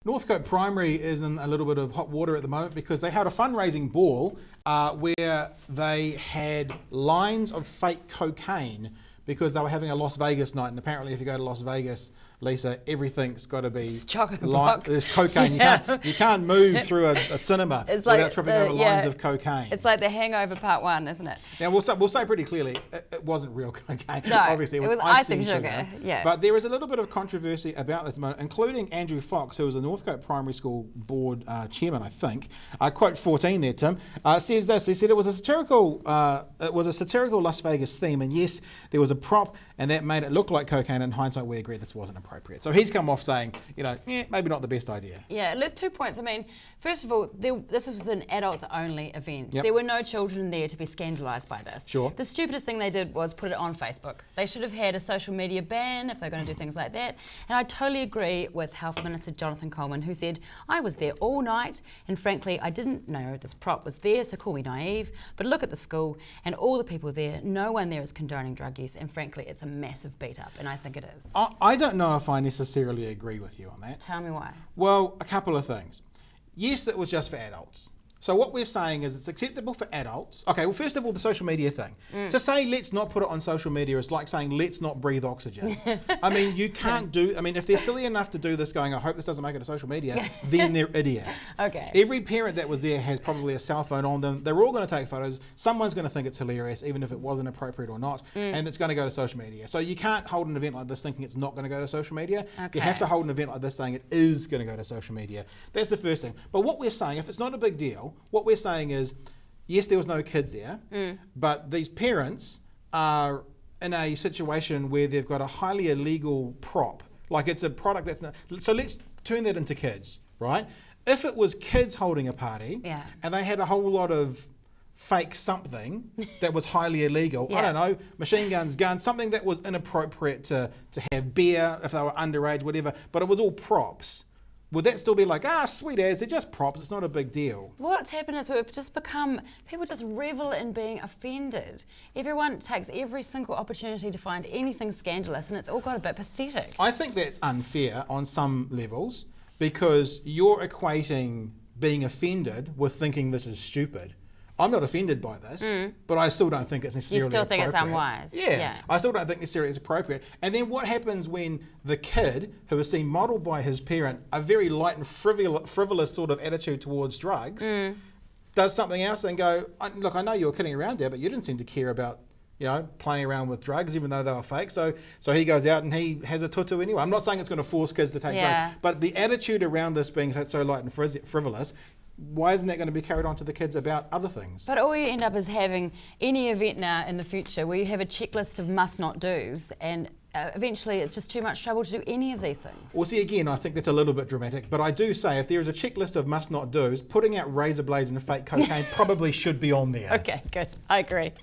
Northcote Primary is in a little bit of hot water at the moment because they had a fundraising ball where they had lines of fake cocaine because they were having a Las Vegas night, and apparently if you go to Las Vegas, Lisa, everything's got to be there's cocaine. Yeah. You can't move through a cinema without tripping over lines of cocaine. It's like The Hangover Part 1, isn't it? Now we'll say pretty clearly it wasn't real cocaine. No, obviously it was icing sugar. Yeah. But there is a little bit of controversy about this moment, including Andrew Fox, who was the Northcote Primary School board chairman, I think. Quote 14 there, Tim, says this. He said it was a satirical Las Vegas theme, and yes, there was a prop, and that made it look like cocaine. In hindsight, we agreed this wasn't appropriate. So he's come off saying, maybe not the best idea. Yeah, 2 points. I mean, first of all, this was an adults-only event. Yep. There were no children there to be scandalised by this. Sure. The stupidest thing they did was put it on Facebook. They should have had a social media ban if they're going to do things like that. And I totally agree with Health Minister Jonathan Coleman, who said, I was there all night, and frankly, I didn't know this prop was there, so call me naive, but look at the school and all the people there. No one there is condoning drug use, and frankly, it's a massive beat-up, and I think it is. I don't know if I necessarily agree with you on that. Tell me why. Well, a couple of things. Yes, it was just for adults. So what we're saying is it's acceptable for adults. Okay, well, first of all, the social media thing. To say let's not put it on social media is like saying let's not breathe oxygen. I mean, you can't do, if they're silly enough to do this going, I hope this doesn't make it to social media, then they're idiots. Okay. Every parent that was there has probably a cell phone on them. They're all going to take photos. Someone's going to think it's hilarious, even if it wasn't appropriate or not, and it's going to go to social media. So you can't hold an event like this thinking it's not going to go to social media. Okay. You have to hold an event like this saying it is going to go to social media. That's the first thing. But what we're saying, if it's not a big deal, what we're saying is, yes, there was no kids there, but these parents are in a situation where they've got a highly illegal prop. Like it's a product that's not, so let's turn that into kids, right? If it was kids holding a party and they had a whole lot of fake something that was highly illegal, I don't know, machine guns, something that was inappropriate to have beer if they were underage, whatever, but it was all props. Would that still be like, sweet as, they're just props, it's not a big deal? What's happened is we've just become, people just revel in being offended. Everyone takes every single opportunity to find anything scandalous, and it's all got a bit pathetic. I think that's unfair on some levels because you're equating being offended with thinking this is stupid. I'm not offended by this, but I still don't think it's necessarily appropriate. You still think it's unwise? Yeah, I still don't think necessarily it's appropriate. And then what happens when the kid, who is seen modelled by his parent, a very light and frivolous sort of attitude towards drugs, does something else and go, look, I know you were kidding around there, but you didn't seem to care about playing around with drugs, even though they were fake. So he goes out and he has a tutu anyway. I'm not saying it's going to force kids to take drugs, but the attitude around this being so light and frivolous, why isn't that going to be carried on to the kids about other things? But all you end up is having any event now in the future where you have a checklist of must-not-dos, and eventually it's just too much trouble to do any of these things. Well, see, again, I think that's a little bit dramatic, but I do say if there is a checklist of must-not-dos, putting out razor blades and fake cocaine probably should be on there. Okay, good. I agree.